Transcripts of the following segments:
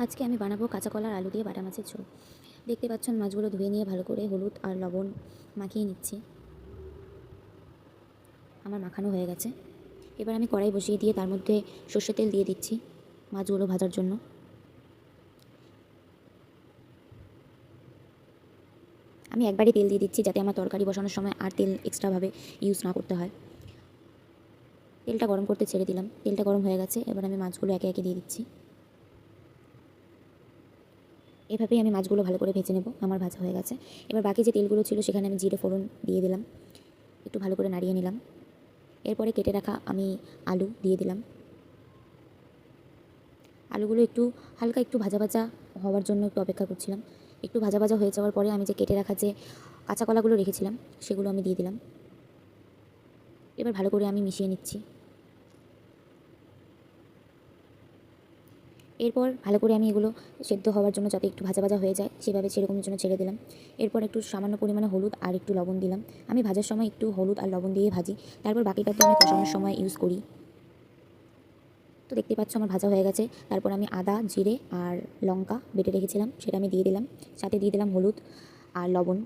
আজকে আমি বানাবো কাঁচা কলা আর আলু দিয়ে বাটা মাছের ঝোল। দেখতে পাচ্ছেন মাছগুলো ধুয়ে নিয়ে ভালো করে হলুদ আর লবণ মাখিয়ে নিচ্ছি। আমার মাখানো হয়ে গেছে। এবার আমি কড়াই বসিয়ে দিয়ে তার মধ্যে সর্ষের তেল দিয়ে দিচ্ছি মাছগুলো ভাজার জন্য। আমি একবারই তেল দিয়ে দিচ্ছি যাতে আমার তরকারি বসানোর সময় আর তেল এক্সট্রাভাবে ইউজ না করতে হয়। তেলটা গরম করতে ছেড়ে দিলাম। তেলটা গরম হয়ে গেছে, এবার আমি মাছগুলো একে একে দিয়ে দিচ্ছি। এভাবেই আমি মাছগুলো ভালো করে ভেজে নেব। আমার ভাজা হয়ে গেছে। এবার বাকি যে তেলগুলো ছিল সেখানে আমি জিরে ফোড়ন দিয়ে দিলাম। একটু ভালো করে নাড়িয়ে নিলাম। এরপরে কেটে রাখা আমি আলু দিয়ে দিলাম। আলুগুলো একটু হালকা একটু ভাজা ভাজা হওয়ার জন্য একটু অপেক্ষা করছিলাম। একটু ভাজা ভাজা হয়ে যাওয়ার পরে আমি যে কেটে রাখা যে কাঁচা কলাগুলো রেখেছিলাম সেগুলো আমি দিয়ে দিলাম। এবার ভালো করে আমি মিশিয়ে নিচ্ছি। এরপর ভালো করে আমি এগুলো সেদ্ধ হওয়ার জন্য যাতে একটু ভাজা ভাজা হয়ে যায় সেভাবে সেরকমের জন্য ছেড়ে দিলাম। এরপর একটু সামান্য পরিমাণে হলুদ আর একটু লবণ দিলাম। আমি ভাজার সময় একটু হলুদ আর লবণ দিয়ে ভাজি, তারপর বাকিটা তো আমি কষানোর সময় ইউজ করি। তো দেখতে পাচ্ছ আমার ভাজা হয়ে গেছে। তারপর আমি আদা, জিরে আর লঙ্কা বেটে রেখেছিলাম সেটা আমি দিয়ে দিলাম। সাথে দিয়ে দিলাম হলুদ আর লবণ।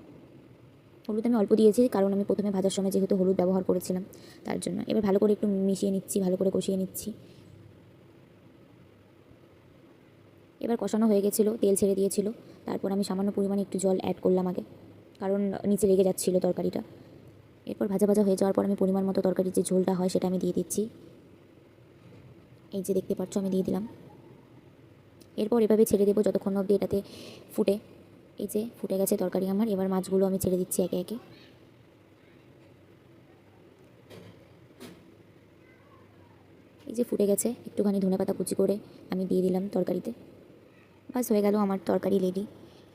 হলুদ আমি অল্প দিয়েছি কারণ আমি প্রথমে ভাজার সময় যেহেতু হলুদ ব্যবহার করেছিলাম তার জন্য। এবার ভালো করে একটু মিশিয়ে নিচ্ছি, ভালো করে কষিয়ে নিচ্ছি। এবার কষানো হয়ে গেছিলো, তেল ছেড়ে দিয়েছিল। তারপর আমি সামান্য পরিমাণে একটু জল অ্যাড করলাম আগে, কারণ নিচে লেগে যাচ্ছিলো তরকারিটা। এরপর ভাজা ভাজা হয়ে যাওয়ার পর আমি পরিমাণ মতো তরকারির যে ঝোলটা হয় সেটা আমি দিয়ে দিচ্ছি। এই যে দেখতে পাচ্ছ আমি দিয়ে দিলাম। এরপর এভাবে ছেড়ে দেবো যতক্ষণ অবধি এটাতে ফুটে। এই যে ফুটে গেছে তরকারি আমার। এবার মাছগুলো আমি ছেড়ে দিচ্ছি একে একে। এই যে ফুটে গেছে, একটুখানি ধনেপাতা কুচি করে আমি দিয়ে দিলাম তরকারিতে। বাস হয়ে গেল আমার তরকারি রেডি।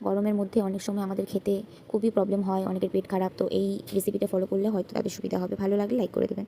গরমের মধ্যে অনেক সময় আমাদের খেতে খুবই প্রবলেম হয়, অনেকের পেট খারাপ, তো এই রেসিপিটা ফলো করলে হয়তো তাদের সুবিধা হবে। ভালো লাগলে লাইক করে দেবেন।